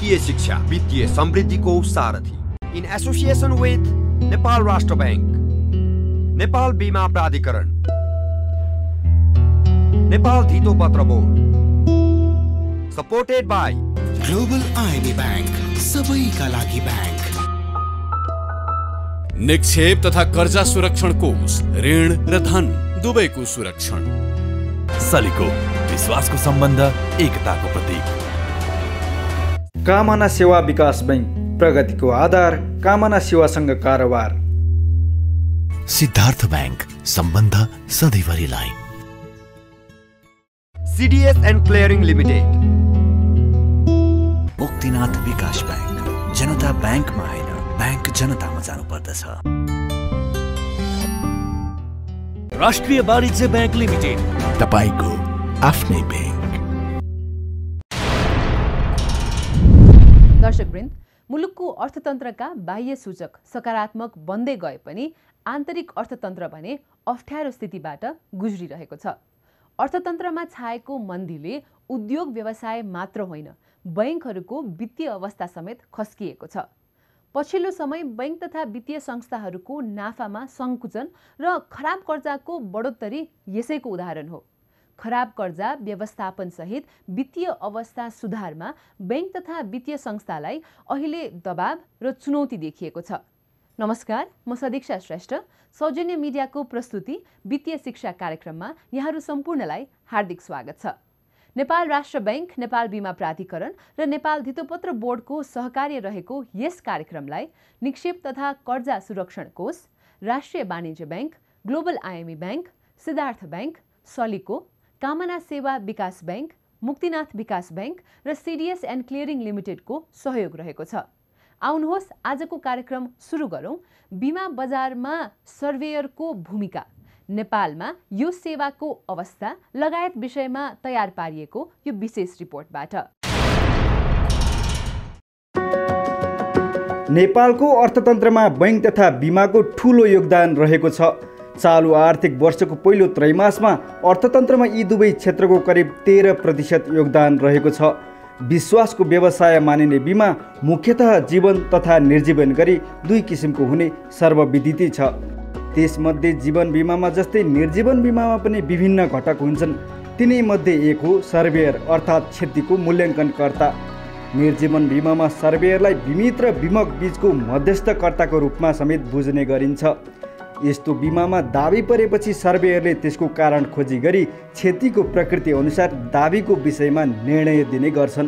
वित्तीय शिक्षा, वित्तीय समृद्धिको सारथी। इन एसोसिएसन विथ नेपाल राष्ट्र bank, Nepal Bima Pradhikaran, Nepal Dhitopatra board, supported by global IME bank, सबैका लागि बैंक। निक्षेप तथा कर्जा सुरक्षण कोष, ऋण र धन दुवैको सुरक्षण। सलिको, विश्वासको सम्बन्ध, एकताको प्रतीक। कामना सेवा विकास बैंक, प्रगतिको आधार, कामना सेवासँग कारोबार। सिद्धार्थ बैंक, सम्बन्ध सधैँभरिलाई। CDS and Clearing Limited, Muktinath Bikas bank, जनता बैंकमा हैन, बैंक जनतामा जानुपर्दछ। राष्ट्रिय वाणिज्य बैंक लिमिटेड, तपाईको आफ्नै बैंक। दर्शकवृन्द, मुलुकको अर्थतन्त्रका बाह्य सूचक सकारात्मक बन्दै गए पनि आन्तरिक अर्थतन्त्र भने अप्ठ्यारो स्थितिबाट गुज्रिरहेको छ। अर्थतन्त्रमा छाएको मन्दीले उद्योग व्यवसाय मात्र होइन, बैंकहरूको वित्तीय अवस्था समेत खस्किएको छ। पछिल्लो समय बैंक तथा वित्तीय संस्थाहरूको नाफामा सङ्कुचन र खराब कर्जाको बढोत्तरी यसैको उदाहरण हो। खराब कर्जा व्यवस्थापन सहित वित्तीय अवस्था सुधारमा बैंक तथा वित्तीय संस्थालाई अहिले दबाव र चुनौती देखिएको छ। नमस्कार, म सदीक्षा श्रेष्ठ। सौजन्य मिडियाको प्रस्तुति वित्तीय शिक्षा कार्यक्रममा यहाँहरू सम्पूर्णलाई हार्दिक स्वागत छ। नेपाल राष्ट्र बैंक, नेपाल बीमा प्राधिकरण र नेपाल धितोपत्र बोर्डको सहकार्य रहेको यस कार्यक्रमलाई निक्षेप तथा कर्जा सुरक्षण कोष, Rastriya Banijya bank, global IME bank, Siddhartha bank, सलिको, कामना सेवा विकास बैंक, मुक्तिनाथ विकास बैंक र CDS एन्ड क्लियरिङ लिमिटेडको सहयोग रहेको छ। आउनुहोस् आजको कार्यक्रम सुरु गरौँ बीमा बजारमा सर्वेयरको भूमिका, नेपालमा यो सेवाको अवस्था लगायत विषयमा तयार पारिएको यो विशेष रिपोर्टबाट। नेपालको अर्थतन्त्रमा बैंक तथा बीमाको ठूलो योगदान रहेको छ। चालु आर्थिक वर्षको पहिलो त्रैमासमा अर्थतन्त्रमा यी दुवै क्षेत्रको करिब 13% योगदान रहेको छ। विश्वासको व्यवसाय मानिने बीमा मुख्यतः जीवन तथा निर्जीवन गरी दुई किसिमको हुने सर्वविदितै छ। त्यसमध्ये जीवन बिमामा जस्तै निर्जीवन बिमामा पनि विभिन्न घटक हुन्छन्। तिनैमध्ये एक हो सर्वेयर अर्थात् क्षतिको मूल्याङ्कनकर्ता। निर्जीवन बिमामा सर्वेयरलाई बिमित र बिमक बीचको मध्यस्थकर्ताको रूपमा समेत बुझ्ने गरिन्छ। यस्तो बिमामा दाबी परेपछि सर्वेयरले त्यसको कारण खोजी गरी क्षतिको प्रकृति अनुसार दाबीको विषयमा निर्णय दिने गर्छन्।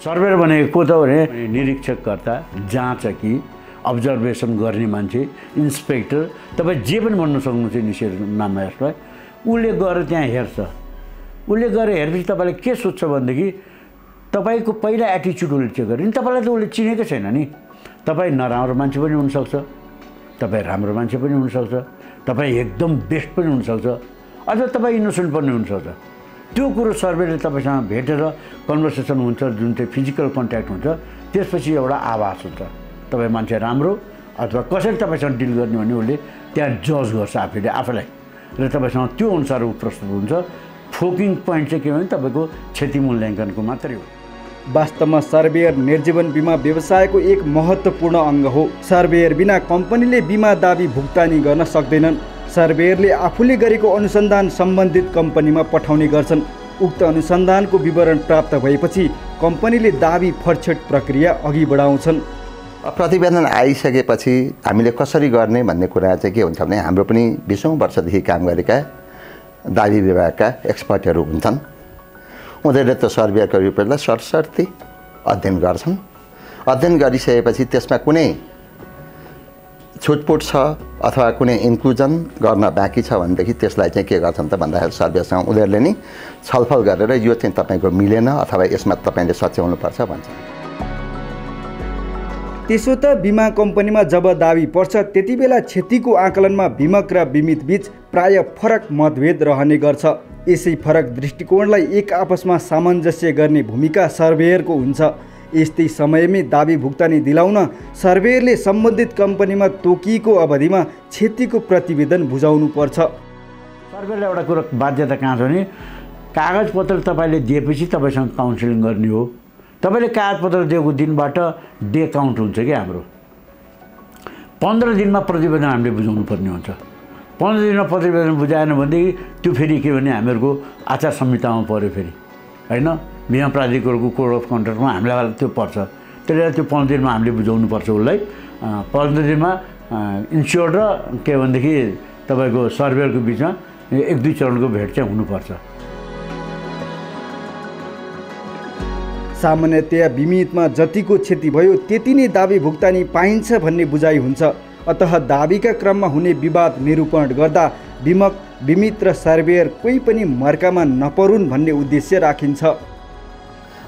सर्वेयर भनेको को त भने निरीक्षककर्ता, जाँचकी, अब्जर्भेसन गर्ने मान्छे, इन्सपेक्टर, तपाईँ जे पनि भन्नु सक्नुहुन्छ निषेध नाममा यसलाई। उसले गएर त्यहाँ हेर्छ। उसले गएर हेरेपछि तपाईँले के सोध्छ भनेदेखि तपाईँको पहिला एटिच्युड उसले चेक गर्यो नि। तपाईँलाई त उसले चिनेकै छैन नि। तपाईँ नराम्रो मान्छे पनि हुनसक्छ, तपाईँ राम्रो मान्छे पनि हुनसक्छ, तपाईँ एकदम बेस्ट पनि हुनसक्छ, अथवा तपाईँ इनोसेन्ट पनि हुनसक्छ। त्यो कुरो सर्वेले तपाईँसँग भेटेर कन्भर्सेसन हुन्छ, जुन चाहिँ फिजिकल कन्ट्याक्ट हुन्छ, त्यसपछि एउटा आभास हुन्छ तपाईँ मान्छे राम्रो अथवा कसरी तपाईँसँग डिल गर्ने भने उसले त्यहाँ जज गर्छ आफैलाई र तपाईँसँग त्यो अनुसार ऊ प्रस्तुत हुन्छ। फोकिङ पोइन्ट चाहिँ के भने तपाईँको क्षति मूल्याङ्कनको मात्रै हो। वास्तवमा सर्वेयर निर्जीवन बिमा व्यवसायको एक महत्त्वपूर्ण अङ्ग हो। सर्वेयर बिना कम्पनीले बिमा दाबी भुक्तानी गर्न सक्दैनन्। सर्वेयरले आफूले गरेको अनुसन्धान सम्बन्धित कम्पनीमा पठाउने गर्छन्। उक्त अनुसन्धानको विवरण प्राप्त भएपछि कम्पनीले दाबी फरछट प्रक्रिया अघि बढाउँछन्। प्रतिवेदन आइसकेपछि हामीले कसरी गर्ने भन्ने कुरा चाहिँ के हुन्छ भने हाम्रो पनि 20औं वर्षदेखि काम गरेका दाबी विभागका एक्सपर्टहरू हुन्छन्। उनीहरूले त सर्वेयरको रिपोर्टलाई सरसर्ती अध्ययन गर्छन्। अध्ययन गरिसकेपछि त्यसमा कुनै छुटपुट छ अथवा कुनै इन्क्लुजन गर्न बाँकी छ भनेदेखि त्यसलाई चाहिँ के गर्छन् त भन्दाखेरि सर्वेयरसँग उनीहरूले नि छलफल गरेर यो चाहिँ तपाईँको मिलेन अथवा यसमा तपाईँले सच्याउनुपर्छ भन्छन्। त्यसो त बिमा कम्पनीमा जब दाबी पर्छ त्यति बेला क्षतिको आकलनमा बिमक र बिमित बीच प्राय फरक मतभेद रहने गर्छ। यसै फरक दृष्टिकोणलाई एक आपसमा सामञ्जस्य गर्ने भूमिका सर्वेयरको हुन्छ। यस्तै समयमै दाबी भुक्तानी दिलाउन सर्वेयरले सम्बन्धित कम्पनीमा तोकिएको अवधिमा क्षतिको प्रतिवेदन बुझाउनु पर्छ। सर्वेयरले एउटा कुरो बाध्यता कहाँ छ भने कागजपत्र तपाईँले दिएपछि तपाईँसँग काउन्सिलिङ गर्ने हो। तपाईँले कागजपत्र दिएको दिनबाट डे काउन्ट हुन्छ कि हाम्रो 15 दिनमा प्रतिवेदन हामीले बुझाउनु पर्ने हुन्छ। 15 दिनमा प्रतिवेदन बुझाएन भनेदेखि त्यो फेरि के भने हामीहरूको आचार संहितामा पऱ्यो फेरि होइन, बिमा प्राधिकरणको कोड अफ कन्डक्टमा हामीलाई त्यो पर्छ। त्यसले त्यो 15 दिनमा हामीले बुझाउनुपर्छ उसलाई। 15 दिनमा इन्स्योर्ड र के भनेदेखि तपाईँको सर्भेयरको बिचमा 1-2 चरणको भेट चाहिँ हुनुपर्छ। सामान्यतया बिमितमा जतिको क्षति भयो त्यति नै दाबी भुक्तानी पाइन्छ भन्ने बुझाइ हुन्छ। अतः दाबीका क्रममा हुने विवाद निरूपण गर्दा बिमित र सर्भेयर कोही पनि मर्कामा नपरुन् भन्ने उद्देश्य राखिन्छ।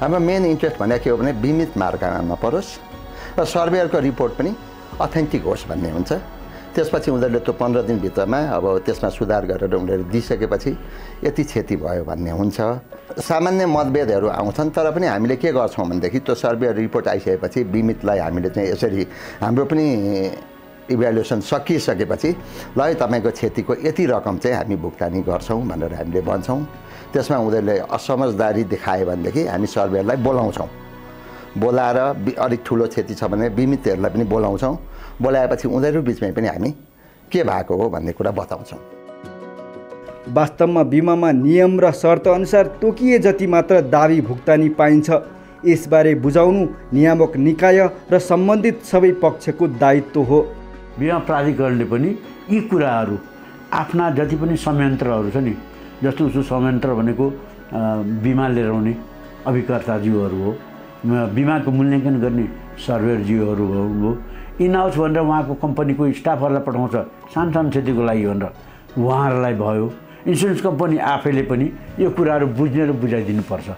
हाम्रो मेन इन्ट्रेस्ट भनेको के हो भने बिमित मार्कामा नपरोस् र सर्भेयरको रिपोर्ट पनि अथेन्टिक होस् भन्ने हुन्छ। त्यसपछि उनीहरूले त्यो 15 दिनभित्रमा अब त्यसमा सुधार गरेर उनीहरूले दिइसकेपछि यति क्षति भयो भन्ने हुन्छ। सामान्य मतभेदहरू आउँछन्, तर पनि हामीले के गर्छौँ भनेदेखि त्यो सर्भे रिपोर्ट आइसकेपछि बिमितलाई हामीले चाहिँ यसरी हाम्रो पनि इभ्यालुएसन सकिसकेपछि ल है तपाईँको क्षतिको यति रकम चाहिँ हामी भुक्तानी गर्छौँ भनेर हामीले भन्छौँ। त्यसमा उनीहरूले असमझदारी देखायो भनेदेखि हामी सर्भेयरलाई बोलाउँछौँ। बोलाएर अलिक ठुलो क्षति छ भने बिमितहरूलाई पनि बोलाउँछौँ। बोलाएपछि उनीहरू बिचमै पनि हामी के भएको हो भन्ने कुरा बताउँछौँ। वास्तवमा बिमामा नियम र शर्त अनुसार तोकिए जति मात्र दाबी भुक्तानी पाइन्छ। यसबारे बुझाउनु नियामक निकाय र सम्बन्धित सबै पक्षको दायित्व हो। बिमा प्राधिकरणले पनि यी कुराहरू आफ्ना जति पनि संयन्त्रहरू छ नि, जस्तो उसो संयन्त्र भनेको बिमा लिएर आउने अभिकर्ताज्यूहरू हो, बिमाको मूल्याङ्कन गर्ने सर्भेयरज्यूहरू हो, इन हाउस भनेर उहाँको कम्पनीको स्टाफहरूलाई पठाउँछ सानो क्षतिको लागि भनेर उहाँहरूलाई भयो। इन्सुरेन्स कम्पनी आफैले पनि यो कुराहरू बुझ्ने र बुझाइदिनुपर्छ।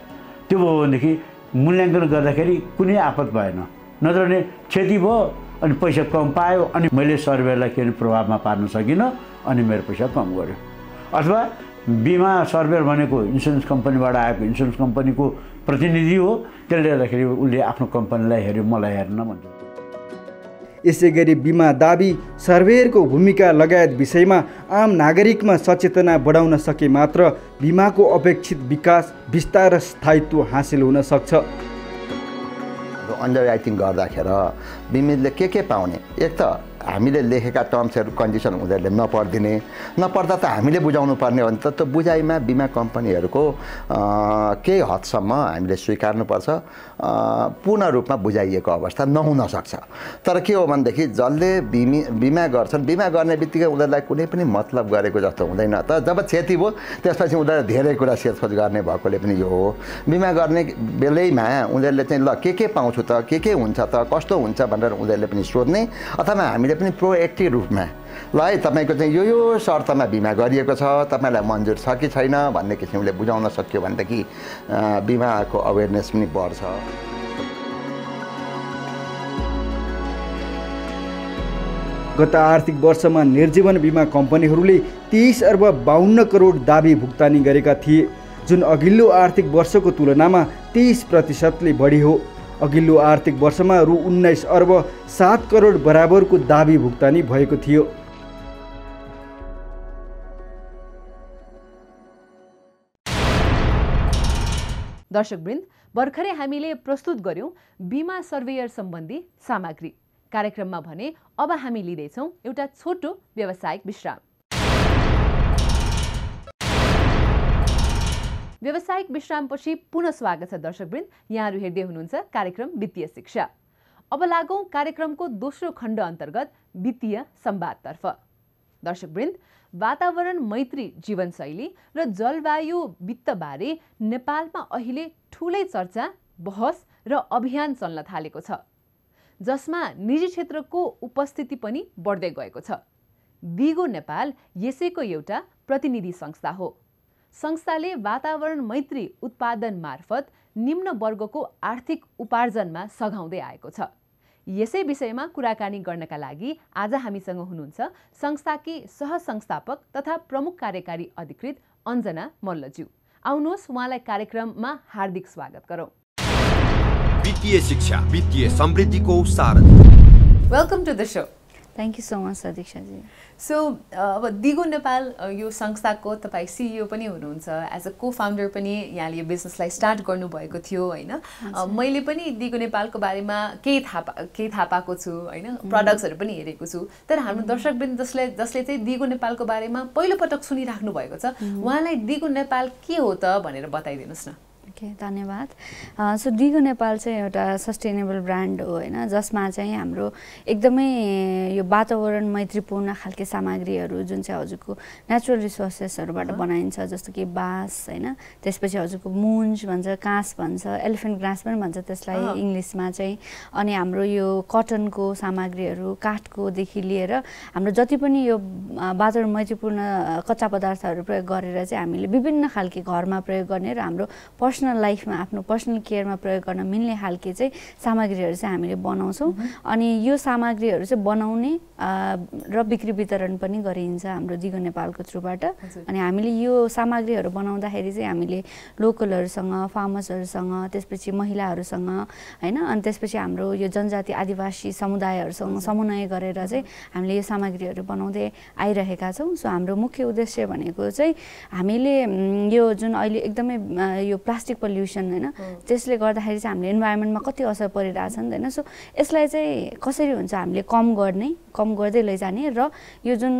त्यो भयो भनेदेखि मूल्याङ्कन गर्दाखेरि कुनै आपत भएन। नत्र भने क्षति भयो अनि पैसा कम पायो अनि मैले सर्भेयरलाई के प्रभावमा पार्न सकिनँ अनि मेरो पैसा कम गर्यो। अथवा बिमा सर्भेयर भनेको इन्सुरेन्स कम्पनीबाट आएको इन्सुरेन्स कम्पनीको प्रतिनिधि हो, त्यसले गर्दाखेरि उसले आफ्नो कम्पनीलाई हेऱ्यो मलाई हेर्न भन्छ। यसै गरी बिमा दाबी सर्भेयरको भूमिका लगायत विषयमा आम नागरिकमा सचेतना बढाउन सके मात्र बिमाको अपेक्षित विकास विस्तार र स्थायित्व हासिल हुन सक्छ। अन्डरराइटिङ गर्दाखेरि बिमितले के पाउने, एक त हामीले लेखेका टर्म्सहरू कन्डिसन उनीहरूले नपढ्दा त हामीले बुझाउनु पर्ने हो भने त त्यो बुझाइमा बिमा कम्पनीहरूको केही हदसम्म हामीले स्वीकार्नुपर्छ। पूर्ण रूपमा बुझाइएको अवस्था नहुन सक्छ। तर के हो भनेदेखि जसले बिमा गर्छन्, बिमा गर्ने बित्तिकै उनीहरूलाई कुनै पनि मतलब गरेको जस्तो हुँदैन। त जब क्षति भयो त्यसपछि उनीहरूले धेरै कुरा सोधखोज गर्ने भएकोले पनि यो हो। बिमा गर्ने बेलैमा उनीहरूले चाहिँ ल के पाउँछु त, के हुन्छ त, कस्तो हुन्छ भनेर उनीहरूले पनि सोध्ने, अथवा हामीले पनि प्रोएक्टिभ रूपमा ल है तपाईँको चाहिँ यो शर्तमा बिमा गरिएको छ, तपाईँलाई मन्जुर छ कि छैन भन्ने किसिमले बुझाउन सक्यो भनेदेखि बिमाको अवेरनेस पनि बढ्छ। गत आर्थिक वर्षमा निर्जीवन बिमा कम्पनीहरूले 23 अर्ब 52 करोड दाबी भुक्तानी गरेका थिए, जुन अघिल्लो आर्थिक वर्षको तुलनामा 23% बढी हो। अघिल्लो आर्थिक वर्षमा रु 19 अर्ब 7 करोड बराबरको दाबी भुक्तानी भएको थियो। दर्शकवृन्द, भर्खरै हामीले प्रस्तुत गर्यौं बिमा सर्वेयर सम्बन्धी सामग्री। कार्यक्रममा भने अब हामी लिँदैछौँ एउटा छोटो व्यावसायिक विश्राम। व्यावसायिक विश्रामपछि पुनः स्वागत छ दर्शकवृन्द। यहाँहरू हेर्दै हुनुहुन्छ कार्यक्रम वित्तीय शिक्षा। अब लागौं कार्यक्रमको दोस्रो खण्ड अन्तर्गत वित्तीय संवादतर्फ। दर्शकवृन्द, वातावरण मैत्री जीवनशैली र जलवायु वित्तबारे नेपालमा अहिले ठूलै चर्चा, बहस र अभियान चल्न थालेको छ, जसमा निजी क्षेत्रको उपस्थिति पनि बढ्दै गएको छ। दिगो नेपाल यसैको एउटा प्रतिनिधि संस्था हो। संस्थाले वातावरण मैत्री उत्पादन मार्फत निम्न वर्गको आर्थिक उपार्जनमा सघाउँदै आएको छ। यसै विषयमा कुराकानी गर्नका लागि आज हामीसँग हुनुहुन्छ संस्थाकी सहसंस्थापक तथा प्रमुख कार्यकारी अधिकृत अञ्जना मल्लज्यू। आउनुहोस् उहाँलाई कार्यक्रममा हार्दिक स्वागत गरौँ। वित्तीय शिक्षा, वित्तीय समृद्धिको सारथी। Welcome to the show. Thank you so much सदीक्षाजी। सो अब दिगो नेपाल यो संस्थाको तपाईँ CEO पनि हुनुहुन्छ, एज अ को फाउन्डर पनि यहाँले यो बिजनेसलाई स्टार्ट गर्नुभएको थियो होइन। मैले पनि दिगो नेपालको बारेमा केही थाहा पाएको छु होइन, प्रडक्ट्सहरू पनि हेरेको छु, तर हाम्रो दर्शकवृन्द जसले चाहिँ दिगो नेपालको बारेमा पहिलोपटक सुनिराख्नु भएको छ, उहाँलाई दिगो नेपाल के हो त भनेर बताइदिनुहोस् न। ओके, धन्यवाद। सो दिगो नेपाल चाहिँ एउटा सस्टेनेबल ब्रान्ड हो होइन, जसमा चाहिँ हाम्रो एकदमै यो वातावरण मैत्रीपूर्ण खालके सामग्रीहरू जुन चाहिँ हजुरको नेचुरल रिसोर्सेसहरूबाट बनाइन्छ, जस्तो कि बाँस होइन, त्यसपछि हजुरको मुन्ज भन्छ, काँस भन्छ, एलिफेन्ट ग्रास पनि भन्छ त्यसलाई इङ्ग्लिसमा चाहिँ, अनि हाम्रो यो कटनको सामग्रीहरू, काठकोदेखि लिएर हाम्रो जति पनि यो वातावरण मैत्रीपूर्ण कच्चा पदार्थहरू प्रयोग गरेर चाहिँ हामीले विभिन्न खालके घरमा प्रयोग गर्ने र हाम्रो पर्सनल लाइफमा आफ्नो पर्सनल केयरमा प्रयोग गर्न मिल्ने खालके चाहिँ सामग्रीहरू चाहिँ हामीले बनाउँछौँ। अनि यो सामग्रीहरू चाहिँ बनाउने र बिक्री वितरण पनि गरिन्छ हाम्रो दिगो नेपालको थ्रुबाट। अनि हामीले यो सामग्रीहरू बनाउँदाखेरि चाहिँ हामीले लोकलहरूसँग, फार्मर्सहरूसँग, त्यसपछि महिलाहरूसँग होइन, अनि त्यसपछि हाम्रो यो जनजाति आदिवासी समुदायहरूसँग समन्वय गरेर चाहिँ हामीले यो सामग्रीहरू बनाउँदै आइरहेका छौँ। सो हाम्रो मुख्य उद्देश्य भनेको चाहिँ हामीले यो जुन अहिले एकदमै यो प्लास्टिक पोल्युसन होइन, त्यसले गर्दाखेरि चाहिँ हामीले इन्भाइरोमेन्टमा कति असर परिरहेछ नि होइन। सो यसलाई चाहिँ कसरी हुन्छ हामीले कम गर्दै लैजाने र यो जुन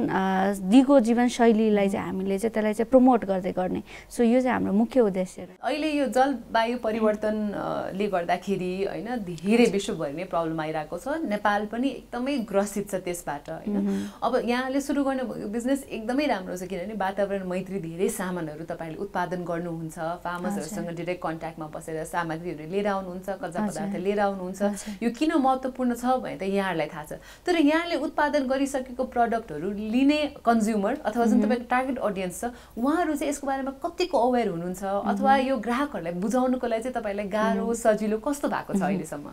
दिगो जीवनशैलीलाई चाहिँ हामीले चाहिँ त्यसलाई चाहिँ प्रमोट गर्दै गर्ने। सो यो चाहिँ हाम्रो मुख्य उद्देश्य। अहिले यो जलवायु परिवर्तनले गर्दाखेरि होइन धेरै विश्वभरि नै प्रब्लम आइरहेको छ, नेपाल पनि एकदमै ग्रसित छ त्यसबाट होइन। अब यहाँले सुरु गर्ने बिजनेस एकदमै राम्रो छ, किनभने वातावरण मैत्री धेरै सामानहरू तपाईँले उत्पादन गर्नुहुन्छ, फार्मर्सहरूसँग डिरेक्ट कन्ट्याक्टमा बसेर सामग्रीहरू लिएर आउनुहुन्छ, कच्चा पदार्थ लिएर आउनुहुन्छ। यो किन महत्त्वपूर्ण छ भने त यहाँहरूलाई थाहा छ, तर यहाँले उत्पादन गरिसकेको प्रडक्टहरू लिने कन्ज्युमर अथवा जुन तपाईँको टार्गेट अडियन्स छ, उहाँहरू चाहिँ यसको बारेमा कतिको अवेर हुनुहुन्छ, अथवा यो ग्राहकहरूलाई बुझाउनुको लागि चाहिँ तपाईँलाई गाह्रो सजिलो कस्तो भएको छ अहिलेसम्म?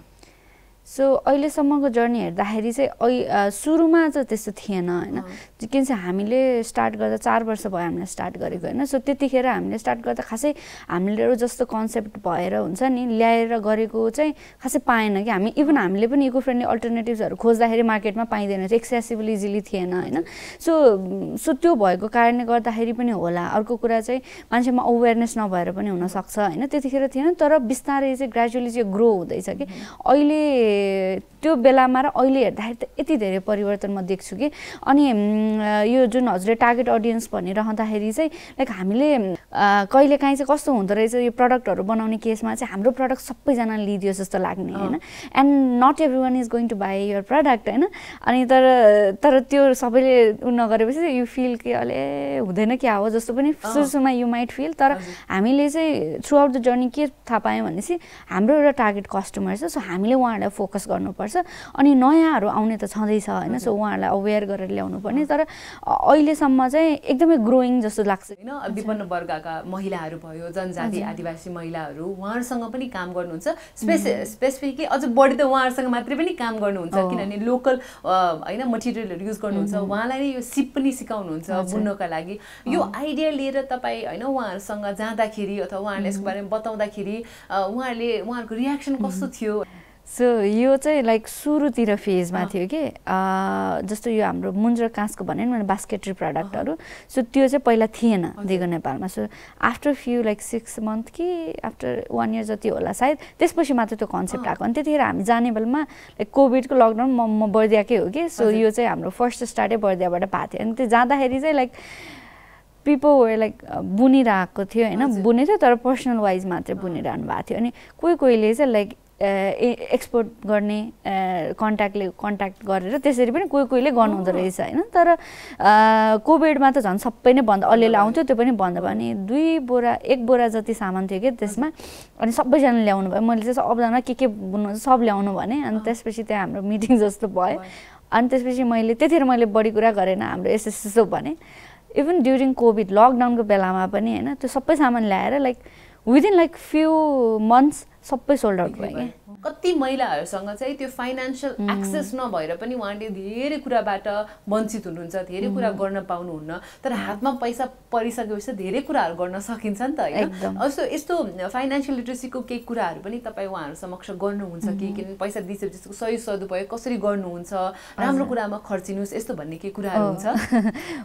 सो अहिलेसम्मको जर्नी हेर्दाखेरि चाहिँ सुरुमा चाहिँ त्यस्तो थिएन होइन, किन चाहिँ हामीले स्टार्ट गर्दा 4 वर्ष भयो हामीले स्टार्ट गरेको होइन। सो त्यतिखेर हामीले स्टार्ट गर्दा खासै हामीले जस्तो कन्सेप्ट भएर हुन्छ नि ल्याएर गरेको चाहिँ खासै पाएन कि हामीले पनि इको फ्रेन्डली अल्टरनेटिभ्सहरू खोज्दाखेरि मार्केटमा पाइँदैन थियो, एक्सेसिबल इजिली थिएन होइन। सो त्यो भएको कारणले गर्दाखेरि पनि होला। अर्को कुरा चाहिँ मान्छेमा अवेरनेस नभएर पनि हुनसक्छ होइन, त्यतिखेर थिएन, तर बिस्तारै चाहिँ ग्रेजुअली चाहिँ ग्रो हुँदैछ कि अहिले त्यो बेलामा र अहिले हेर्दाखेरि त यति धेरै परिवर्तन म देख्छु कि। अनि यो जुन हजुरले टार्गेट अडियन्स भनिरहँदाखेरि चाहिँ लाइक हामीले कहिलेकाहीँ चाहिँ कस्तो हुँदो रहेछ यो प्रडक्टहरू बनाउने केसमा चाहिँ हाम्रो प्रडक्ट सबैजनाले लिदियोस् जस्तो लाग्ने होइन, and not every one is going to buy your product होइन। अनि तर त्यो सबैले नगरेपछि यु फिल कि अहिले हुँदैन क्या हो जस्तो पनि सुरुमा यु माइट फिल। तर हामीले चाहिँ थ्रु आउट द जर्नी के थाहा पायौँ भनेपछि हाम्रो एउटा टार्गेट कस्टमर छ, सो हामीले उहाँहरूलाई फोकस गर्नुपर्छ। अनि नयाँहरू आउने त छँदैछ होइन, सो उहाँहरूलाई अवेर गरेर ल्याउनु पर्ने। तर अहिलेसम्म चाहिँ एकदमै ग्रोइङ जस्तो लाग्छ होइन। विभिन्न वर्गका महिलाहरू भयो, जनजाति आदिवासी महिलाहरू, उहाँहरूसँग पनि काम गर्नुहुन्छ, स्पेसिफिकली अझ बढी त उहाँहरूसँग मात्रै पनि काम गर्नुहुन्छ, किनभने लोकल होइन मटेरियलहरू युज गर्नुहुन्छ, उहाँलाई नै यो सिप पनि सिकाउनुहुन्छ बुन्नका लागि। यो आइडिया लिएर तपाईँ होइन उहाँहरूसँग जाँदाखेरि अथवा उहाँहरूले यसको बारेमा बताउँदाखेरि उहाँहरूको रियाक्सन कस्तो थियो? सो यो चाहिँ लाइक सुरुतिर फेजमा थियो कि जस्तो यो हाम्रो मुन्ज र काँसको भन्यो नि मैले बास्केटरी प्रडक्टहरू, सो त्यो चाहिँ पहिला थिएन दिगो नेपालमा। So after few like 6 month कि आफ्टर 1 इयर जति होला सायद, त्यसपछि मात्र त्यो कन्सेप्ट आएको। अनि त्यतिखेर हामी जाने बेलामा लाइक कोभिडको लकडाउन म बर्दियाकै हो कि, सो यो चाहिँ हाम्रो फर्स्ट स्टार्टै बर्दियाबाट भएको थियो। अनि त्यो जाँदाखेरि चाहिँ लाइक पिपल वे लाइक बुनिरहेको थियो होइन, बुनेको थियो तर पर्सनल वाइज मात्रै बुनिरहनु भएको थियो। अनि कोहीले चाहिँ लाइक एक्सपोर्ट गर्ने कन्ट्याक्ट गरेर त्यसरी पनि कोहीले गर्नुहुँदो रहेछ होइन। तर कोभिडमा त झन् सबै नै बन्द, अलिअलि आउँथ्यो त्यो पनि बन्द भयो। अनि 1 बोरा जति सामान थियो कि त्यसमा, अनि सबैजना ल्याउनु भयो। मैले चाहिँ सबजना के बुन्नु सब ल्याउनु भने, अनि त्यसपछि त्यहाँ हाम्रो मिटिङ जस्तो भयो। अनि त्यसपछि त्यतिखेर मैले बढी कुरा गरेन, हाम्रो यसो भने इभन ड्युरिङ कोभिड लकडाउनको बेलामा पनि होइन त्यो सबै सामान ल्याएर like within like few months सबै सोल्ड आउट भयो कि कति महिलाहरूसँग चाहिँ त्यो फाइनान्शियल एक्सेस नभएर पनि उहाँले धेरै कुराबाट वञ्चित हुनुहुन्छ, धेरै कुरा गर्न पाउनुहुन्न, तर हातमा पैसा परिसकेपछि धेरै कुराहरू गर्न सकिन्छ नि त हैन। यस्तो फाइनान्शियल लिटरेसीको केही कुराहरू पनि तपाईँ उहाँहरू समक्ष गर्नुहुन्छ कि किनभने पैसा दिइसकेपछि सही सदुपयोग कसरी गर्नुहुन्छ, राम्रो कुरामा खर्चिनुहोस्, यस्तो भन्ने केही कुराहरू हुन्छ?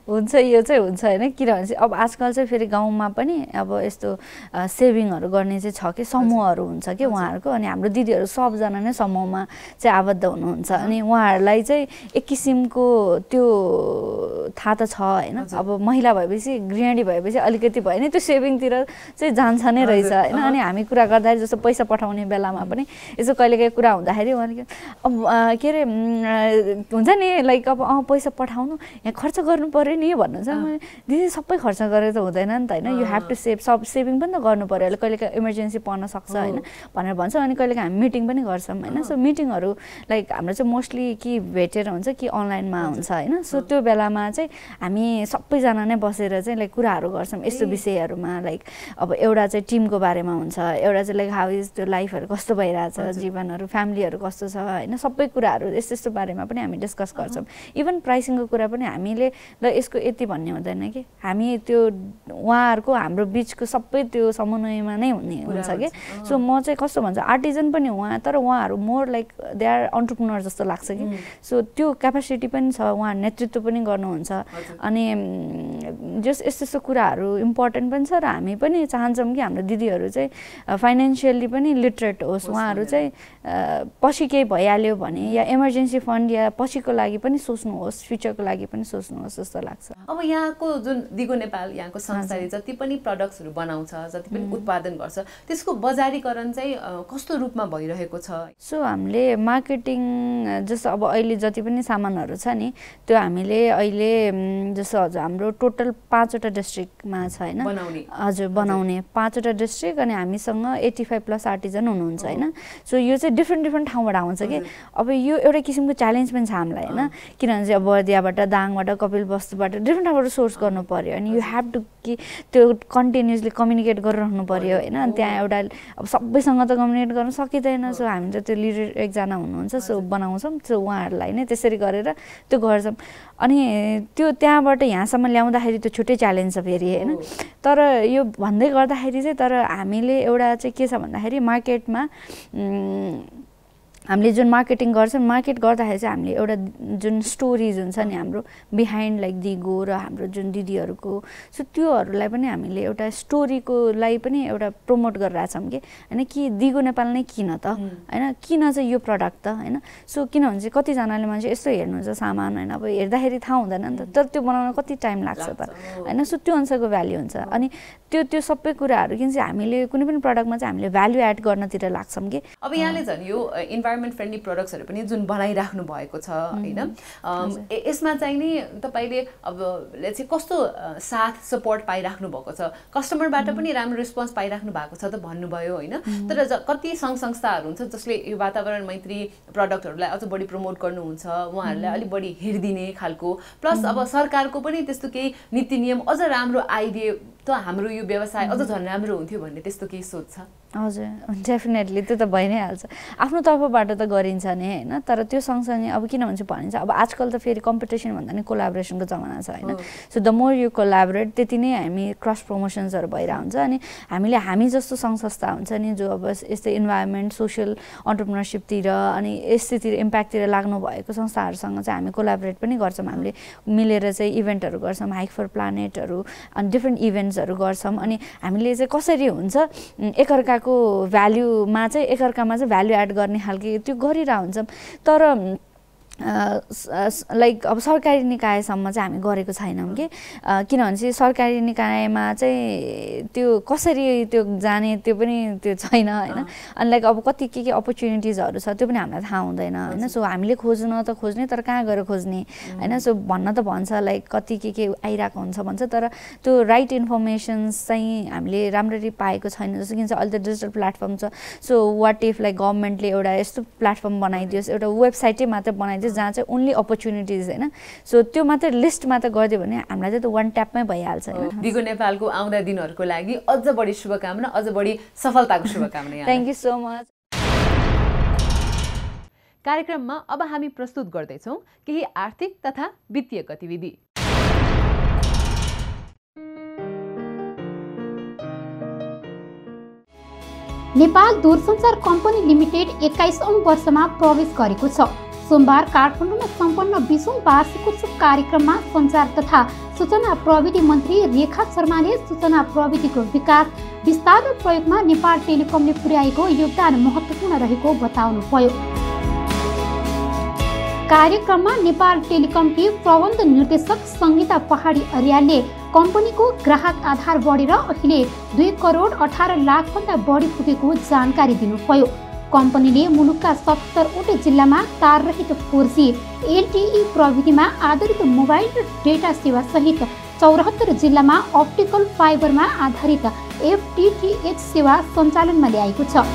हुन्छ, यो चाहिँ हुन्छ होइन। किनभने चाहिँ अब आजकल चाहिँ फेरि गाउँमा पनि अब यस्तो सेभिङहरू गर्ने चाहिँ छ कि समूहहरू हुन्छ कि उहाँहरूको, अनि हाम्रो दिदीहरू सबजना नै समूहमा चाहिँ आबद्ध हुनुहुन्छ। अनि उहाँहरूलाई चाहिँ एक किसिमको त्यो थाहा त छ होइन। अब महिला भएपछि गृहिणी भएपछि अलिकति भयो नि त्यो सेभिङतिर चाहिँ जान्छ नै रहेछ होइन। अनि हामी कुरा गर्दाखेरि जस्तो पैसा पठाउने बेलामा पनि यसो कहिलेकाहीँ कुरा हुँदाखेरि उहाँले अब के अरे हुन्छ नि लाइक अब पैसा पठाउनु यहाँ खर्च गर्नु पऱ्यो नि भन्नुहुन्छ। मैले दिदी सबै खर्च गरेर त हुँदैन नि त होइन, यु हेभ टु सेभ, सब सेभिङ पनि त गर्नु पऱ्यो, अहिले कहिलेकाहीँ इमर्जेन्सी पर्न सक्छ होइन भनेर भन्छ। अनि कहिलेकाहीँ हामी मिटिङ पनि गर्छौँ होइन। सो मिटिङहरू लाइक हाम्रो चाहिँ मोस्टली कि भेटेर हुन्छ कि अनलाइनमा हुन्छ होइन। सो त्यो बेलामा चाहिँ हामी सबैजना नै बसेर चाहिँ लाइक कुराहरू गर्छौँ यस्तो विषयहरूमा। लाइक अब एउटा चाहिँ टिमको बारेमा हुन्छ, एउटा चाहिँ लाइक हाउ इज त्यो लाइफहरू कस्तो भइरहेछ, जीवनहरू फ्यामिलीहरू कस्तो छ होइन, सबै कुराहरू यस्तो यस्तो बारेमा पनि हामी डिस्कस गर्छौँ। इभन प्राइसिङको कुरा पनि हामीले ल यसको यति भन्ने हुँदैन कि हामी त्यो उहाँहरूको हाम्रो बिचको सबै त्यो समन्वयमा नै हुन्छ कि। सो म चाहिँ कस्तो भन्छ आर्टिजन पनि उहाँ, तर उहाँहरू more like they are entrepreneur जस्तो लाग्छ कि। सो त्यो क्यापासिटी पनि छ, उहाँ नेतृत्व पनि गर्नुहुन्छ। अनि जस यस्तो यस्तो कुराहरू इम्पोर्टेन्ट पनि छ र हामी पनि चाहन्छौँ कि हाम्रो दिदीहरू चाहिँ फाइनेन्सियली पनि लिटरेट होस्, उहाँहरू चाहिँ पछि केही भइहाल्यो भने या इमर्जेन्सी फन्ड या पछिको लागि पनि सोच्नुहोस्, फ्युचरको लागि पनि सोच्नुहोस् जस्तो लाग्छ। अब यहाँको जुन दिगो नेपाल यहाँको संस्थाले जति पनि प्रडक्ट्सहरू बनाउँछ, जति पनि उत्पादन गर्छ, त्यसको बजारीकरण चाहिँ कस्तो रूपमा भइरहेको छ? सो हामीले मार्केटिङ जस्तो अब अहिले जति पनि सामानहरू छ नि त्यो हामीले अहिले जस्तो हजुर हाम्रो टोटल 5वटा डिस्ट्रिक्टमा छ होइन। हजुर बनाउने 5वटा डिस्ट्रिक्ट, अनि हामीसँग 85+ आर्टिजन हुनुहुन्छ होइन। सो यो चाहिँ डिफ्रेन्ट ठाउँबाट आउँछ कि। अब यो एउटा किसिमको च्यालेन्ज पनि छ हामीलाई होइन, किनभने चाहिँ अब बर्दियाबाट, दाङबाट, कपिलवस्तुबाट डिफ्रेन्ट ठाउँबाट सोर्स गर्नु पऱ्यो। अनि यु हेभ टु कि त्यो कन्टिन्युसली कम्युनिकेट गरिरहनु पऱ्यो होइन। अनि त्यहाँ एउटा अब सबैसँग त कम्युनिकेट गर्न सकिँदैन। सो हामी त त्यो लिडर एकजना हुनुहुन्छ, सो बनाउँछौँ, सो उहाँहरूलाई नै त्यसरी गरेर त्यो गर्छौँ। अनि त्यो त्यहाँबाट यहाँसम्म ल्याउँदाखेरि त्यो छुट्टै च्यालेन्ज छ फेरि होइन। तर यो भन्दै गर्दाखेरि चाहिँ तर हामीले एउटा चाहिँ के छ भन्दाखेरि मार्केटमा हामीले जुन मार्केटिङ गर्छौँ, मार्केट गर्दाखेरि चाहिँ हामीले एउटा जुन स्टोरिज हुन्छ नि हाम्रो बिहाइन्ड लाइक दिगो र हाम्रो जुन दिदीहरूको, सो त्योहरूलाई पनि हामीले एउटा स्टोरीकोलाई पनि एउटा प्रमोट गरिरहेछौँ कि होइन, कि दिगो नेपाल नै किन त होइन, किन चाहिँ यो प्रडक्ट त होइन। सो किनभने चाहिँ कतिजनाले मान्छे यस्तो हेर्नुहुन्छ सामान होइन, अब हेर्दाखेरि थाहा हुँदैन नि त, तर त्यो बनाउन कति टाइम लाग्छ त होइन। सो त्यो अनुसारको भ्याल्यु हुन्छ। अनि त्यो सबै कुराहरू किन चाहिँ हामीले कुनै पनि प्रडक्टमा चाहिँ हामीले भ्याल्यु एड गर्नतिर लाग्छौँ कि। अब यहाँले झन् यो इन्भाइरोमेन्ट फ्रेन्डली प्रडक्ट्सहरू पनि जुन बनाइराख्नु भएको छ होइन, यसमा चाहिँ नि तपाईँले अब चाहिँ कस्तो साथ सपोर्ट पाइराख्नु भएको छ? कस्टमरबाट पनि राम्रो रेस्पोन्स पाइराख्नु भएको छ त भन्नुभयो होइन, तर कति सङ्घ संस्थाहरू हुन्छ जसले यो वातावरण मैत्री प्रडक्टहरूलाई अझ बढी प्रमोट गर्नुहुन्छ, उहाँहरूलाई अलिक बढी हेरिदिने खालको, प्लस अब सरकारको पनि त्यस्तो केही नीति नियम अझ राम्रो आइदिए त हाम्रो यो व्यवसाय अझ झन् राम्रो हुन्थ्यो भन्ने त्यस्तो केही सोच छ? हजुर डेफिनेटली त्यो त भइ नै हाल्छ, आफ्नो तर्फबाट त गरिन्छ नि होइन। तर त्यो सँगसँगै अब किन भन्छ भनिन्छ अब आजकल त फेरि कम्पिटिसन भन्दा नि कोलाबोरेसनको जमाना छ होइन। So the more you collaborate त्यति नै हामी क्रस प्रमोसन्सहरू भइरहेको हुन्छ। अनि हामी जस्तो सङ्घ संस्था हुन्छ नि जो अब यस्तै इन्भाइरोमेन्ट सोसियल अन्टरप्रेन्योरसिपतिर अनि यस्तैतिर इम्प्याक्टतिर लाग्नु भएको संस्थाहरूसँग चाहिँ हामी कोलाबोरेट पनि गर्छौँ। हामीले मिलेर चाहिँ इभेन्टहरू गर्छौँ, हाइक फर प्लानेटहरू अनि डिफ्रेन्ट इभेन्ट्सहरू गर्छौँ। अनि हामीले चाहिँ कसरी हुन्छ एकअर्काको भ्याल्युमा चाहिँ एकअर्कामा चाहिँ भ्याल्यु एड गर्ने खालको त्यो गरिरहेको हुन्छौँ। तर लाइक अब सरकारी निकायसम्म चाहिँ हामी गरेको छैनौँ कि, किनभने चाहिँ सरकारी निकायमा चाहिँ त्यो कसरी त्यो जाने त्यो पनि त्यो छैन होइन। अनि लाइक अब कति के अपर्च्युनिटिजहरू छ त्यो पनि हामीलाई थाहा हुँदैन होइन। सो हामीले खोज्न त खोज्ने तर कहाँ गएर खोज्ने होइन। सो भन्न त भन्छ लाइक कति के आइरहेको हुन्छ भन्छ, तर त्यो राइट इन्फर्मेसन्स चाहिँ हामीले राम्ररी पाएको छैन। जस्तो किन चाहिँ अहिले त डिजिटल प्लेटफर्म छ। सो वाट इफ लाइक गभर्मेन्टले एउटा यस्तो प्लेटफर्म बनाइदियोस्, एउटा वेबसाइटै मात्र बनाइदियोस् अपर्च्युनिटिज जहाँ चाहिँ ओन्ली अपर्च्युनिटिज होइन सो त्यो मात्रै लिस्ट मात्र गरिदियो भने हामीलाई चाहिँ त्यो वान ट्यापमै भइहाल्छ होइन दिगो नेपालको आउँदा दिनहरूको लागि अझ बढी शुभकामना अझ बढी सफलताको शुभकामना थ्याङ्क यू सो मच कार्यक्रममा अब हामी प्रस्तुत गर्दैछौँ केही आर्थिक तथा वित्तीय गतिविधि नेपाल दूरसञ्चार कम्पनी लिमिटेड 21औं वर्षमा प्रवेश गरेको छ। सोमबार काठमाडौँमा सम्पन्न 20औं वार्षिकोत्सव कार्यक्रममा सञ्चार तथा सूचना प्रविधि मन्त्री रेखा शर्माले सूचना प्रविधिको विकास विस्तार र प्रयोगमा नेपाल टेलिकमले पुर्याएको योगदान महत्त्वपूर्ण रहेको बताउनुभयो। कार्यक्रममा नेपाल टेलिकमकी प्रबन्ध निर्देशक संगीता पहाडी अर्यालले कम्पनीको ग्राहक आधार बढेर अहिले 2 करोड 18 लाख भन्दा बढी पुगेको जानकारी दिनुभयो। कम्पनीले मुलुकका 77वटा जिल्लामा तार रहित 4G LTE प्रविधिमा आधारित मोबाइल र डेटा सेवा सहित 74 जिल्लामा अप्टिकल फाइबरमा आधारित FTTH सेवा सञ्चालनमा ल्याएको छ।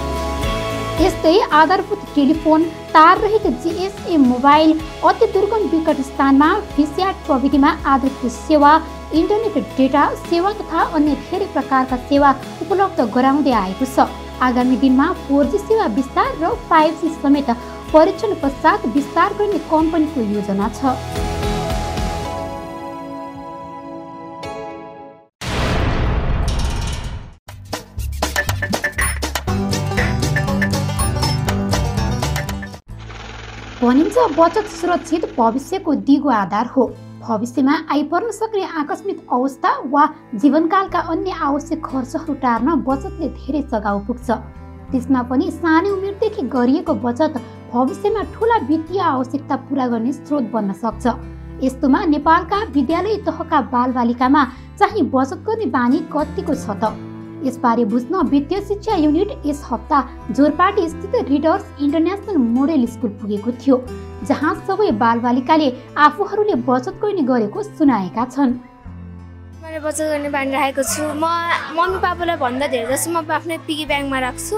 यस्तै आधारभूत टेलिफोन तार रहित GSM मोबाइल अति दुर्गम विकट स्थानमा VSAT प्रविधिमा आधारित सेवा इन्टरनेट डेटा सेवा तथा अन्य धेरै प्रकारका सेवा उपलब्ध गराउँदै आएको छ। आगामी दिनमा 4G सेवा विस्तार र 5G समेत परीक्षण पश्चात विस्तार गर्ने कम्पनीको योजना छ। भनिन्छ बचत सुरक्षित भविष्यको दिगो आधार हो। भविष्यमा आइपर्न सक्ने आकस्मिक अवस्था वा जीवनकालका अन्य आवश्यक खर्चहरू टार्न बचतले धेरै सघाउ पुग्छ। त्यसमा पनि सानै उमेरदेखि गरिएको बचत भविष्यमा ठूला वित्तीय आवश्यकता पूरा गर्ने स्रोत बन्न सक्छ। यस्तोमा नेपालका विद्यालय तहका बालबालिकामा चाहिँ बचत गर्ने बानी कतिको छ त? यसबारे बुझ्न वित्तीय शिक्षा युनिट यस हप्ता जोरपाटी स्थित रिडर्स इन्टरनेसनल मोडेल स्कुल पुगेको थियो, जहाँ सबै बालबालिकाले आफूहरूले बचत गर्ने गरेको सुनाएका छन्। मैले बचत गर्ने बानी राखेको छु। म मम्मी पापालाई भन्दा धेरै जस्तो म आफ्नै पिगी ब्याङ्कमा राख्छु,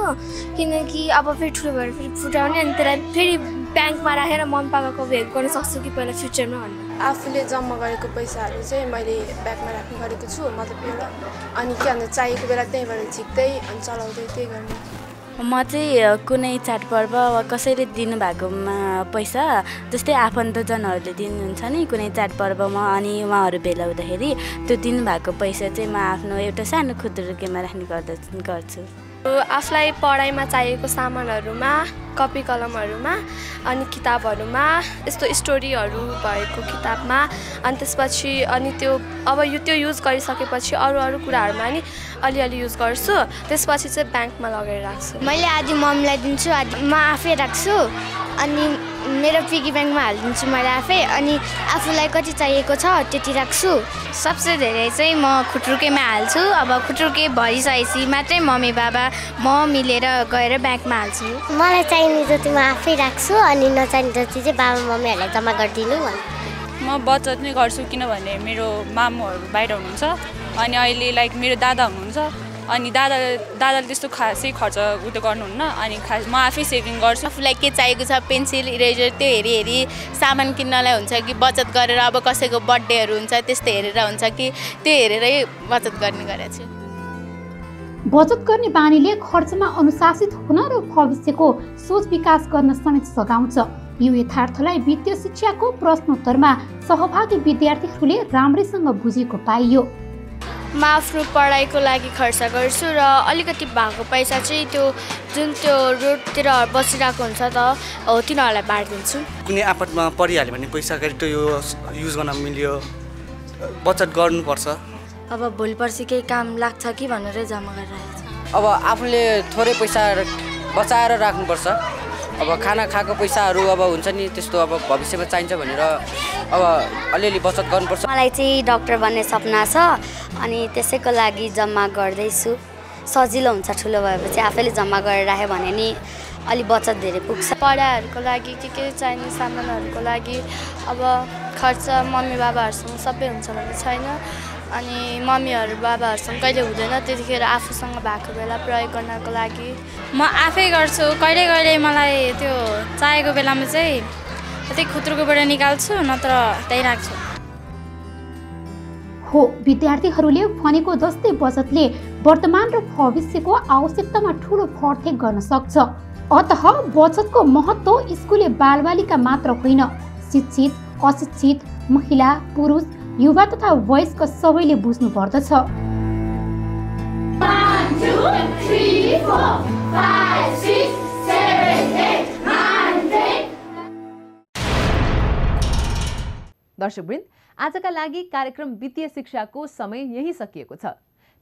किनकि अब फेरि ठुलो भएर फेरि फुटाउने अनि त्यसलाई फेरि ब्याङ्कमा राखेर मम्मी पापाको हेल्प गर्न सक्छु कि पहिला फ्युचरमा भन्नु। आफूले जम्मा गरेको पैसाहरू चाहिँ मैले ब्याङ्कमा राख्ने गरेको छु, मतलब एउटा अनि के भन्छ चाहिएको बेला त्यहीँबाट झिक्दै अनि चलाउँदै त्यही गर्ने। म चाहिँ कुनै चाडपर्व वा कसैले दिनुभएकोमा पैसा जस्तै आफन्तजनहरूले दिनुहुन्छ नि कुनै चाडपर्वमा अनि उहाँहरू भेला हुँदाखेरि त्यो दिनुभएको पैसा चाहिँ म आफ्नो एउटा सानो खुद्रुकेमा राख्ने गर्छु। आफूलाई पढाइमा चाहिएको सामानहरूमा कपी कलमहरूमा अनि किताबहरूमा यस्तो स्टोरीहरू भएको किताबमा अनि त्यसपछि अनि त्यो युज गरिसकेपछि अरू कुराहरूमा नि अलिअलि युज गर्छु। त्यसपछि चाहिँ ब्याङ्कमा लगेर राख्छु। मैले आधी मम्मीलाई दिन्छु, आधी म आफै राख्छु अनि मेरो पिगी ब्याङ्कमा हालिदिन्छु मैले आफै अनि आफूलाई कति चाहिएको छ त्यति राख्छु। सबसे धेरै चाहिँ म खुट्रुकेमा हाल्छु। अब खुट्रुके भइसकेपछि मात्रै मम्मी बाबा म मिलेर गएर ब्याङ्कमा हाल्छु। मलाई चाहिने जति म आफै राख्छु अनि नचाहिने जति चाहिँ बाबा मम्मीहरूलाई जम्मा गरिदिनु भन्छु। म बचत नै गर्छु किनभने मेरो मामुहरू बाहिर हुनुहुन्छ अनि अहिले लाइक मेरो दादा हुनुहुन्छ अनि दादाले त्यस्तो खासै खर्च गर्नुहुन्न अनि म आफै सेभिङ गर्छु। आफूलाई के चाहिएको छ पेन्सिल इरेजर त्यो हेरी सामान किन्नलाई हुन्छ कि बचत गरेर अब कसैको बर्थडेहरू हुन्छ त्यस्तो हेरेर हुन्छ कि त्यो हेरेरै बचत गर्ने गरेको छु। बचत गर्ने बानीले खर्चमा अनुशासित हुन र भविष्यको सोच विकास गर्न समेत सघाउँछ। यो यथार्थलाई वित्तीय शिक्षाको प्रश्नोत्तरमा सहभागी विद्यार्थीहरूले राम्रैसँग बुझेको पाइयो। म आफ्नो पढाइको लागि खर्च गर्छु र अलिकति भएको पैसा चाहिँ त्यो जुन त्यो रोडतिर बसिरहेको हुन्छ त हो तिनीहरूलाई बाँडिदिन्छु। कुनै आपतमा परिहाल्यो भने पैसा गरी त्यो युज गर्न मिल्यो, बचत गर्नुपर्छ। अब भोलि पर्सि केही काम लाग्छ कि भनेर जम्मा गरिरहेको छ। अब आफूले थोरै पैसा बचाएर राख्नुपर्छ। अब खाना खाएको पैसाहरू अब हुन्छ नि त्यस्तो अब भविष्यमा चाहिन्छ भनेर अब अलिअलि बचत गर्नुपर्छ। मलाई चाहिँ डाक्टर बन्ने सपना छ अनि त्यसैको लागि जम्मा गर्दैछु। सजिलो हुन्छ ठुलो भएपछि आफैले जम्मा गरेर राख्यो भने नि अलि बचत धेरै पुग्छ। पढाइहरूको लागि के चाहिने सामानहरूको लागि अब खर्च मम्मी बाबाहरूसँग सबै हुन्छ भने छैन अनि मम्मीहरू बाबाहरूसँग कहिले हुँदैन, त्यतिखेर आफूसँग भएको बेला प्रयोग गर्नको लागि म आफै गर्छु। कहिले मलाई त्यो चाहिएको बेलामा चाहिँ त्यही खुत्रुकोबाट निकाल्छु नत्र त्यही राख्छु। हो, विद्यार्थीहरूले भनेको जस्तै बचतले वर्तमान र भविष्यको आवश्यकतामा ठुलो भरथेक गर्न सक्छ। अतः बचतको महत्त्व स्कुले बालबालिका मात्र होइन, शिक्षित, अशिक्षित, महिला, पुरुष, युवा तथा वयस्क सबैले बुझ्नु पर्दछ। 1 2 3 4 5 6 7 8 9 10। दर्शकवृन्द, आजका लागि कार्यक्रम वित्तीय शिक्षाको समय यही सकिएको छ।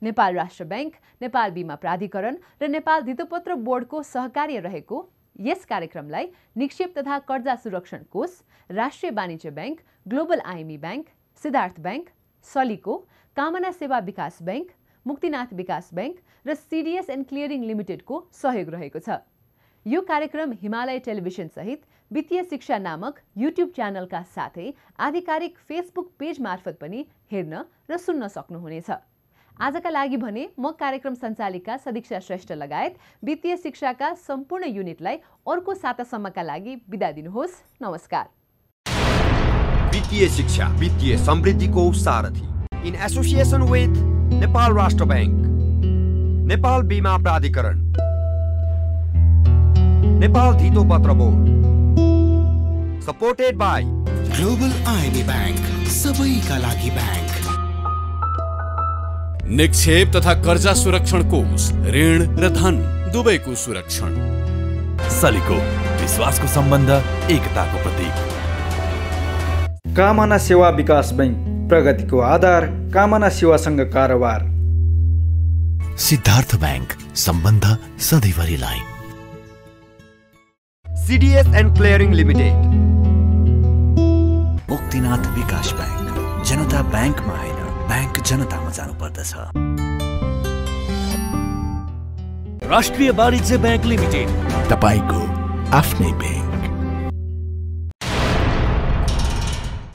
नेपाल राष्ट्र बैंक, नेपाल बीमा प्राधिकरण र नेपाल धितोपत्र बोर्डको सहकार्य रहेको यस कार्यक्रमलाई निक्षेप तथा कर्जा सुरक्षण कोष, Rastriya Banijya bank, global IME bank, Siddhartha bank, सलिको, कामना सेवा विकास बैंक, मुक्तिनाथ विकास बैंक र सीडीएस एन्ड क्लियरिङ लिमिटेडको सहयोग रहेको छ। यो कार्यक्रम हिमालय टेलिभिजन सहित वित्तीय शिक्षा नामक युट्युब च्यानलका साथै आधिकारिक फेसबुक पेज मार्फत पनि हेर्न र सुन्न सक्नुहुनेछ। आजका लागि भने म कार्यक्रम सञ्चालिका सदीक्षा श्रेष्ठ लगायत वित्तीय शिक्षाका सम्पूर्ण युनिटलाई अर्को सातासम्मका लागि बिदा दिनुहोस्। नमस्कार। वित्तीय शिक्षा, वित्तीय समृद्धिको सारथी इन एसोसिएसन विथ नेपाल राष्ट्र bank, Nepal Bima Pradhikaran, Nepal Dhitopatra board, supported by global IME bank, सबैका लागि बैंक, निक्षेप तथा कर्जा सुरक्षण कोष, ऋण र धन दुवैको सुरक्षण, सलिको, विश्वासको सम्बन्ध, एकताको प्रतीक, कामना सेवा विकास बैंक, प्रगतिको आधार, कामना सेवासँग कारोबार, सिद्धार्थ बैंक, सम्बन्ध सधैँभरिलाई, CDS and clearing limited, Muktinath Bikas bank, जनता बैंकमा होइन बैंक जनतामा जानुपर्दछ, राष्ट्रिय वाणिज्य बैंक लिमिटेड, तपाईको आफ्नै बैंक।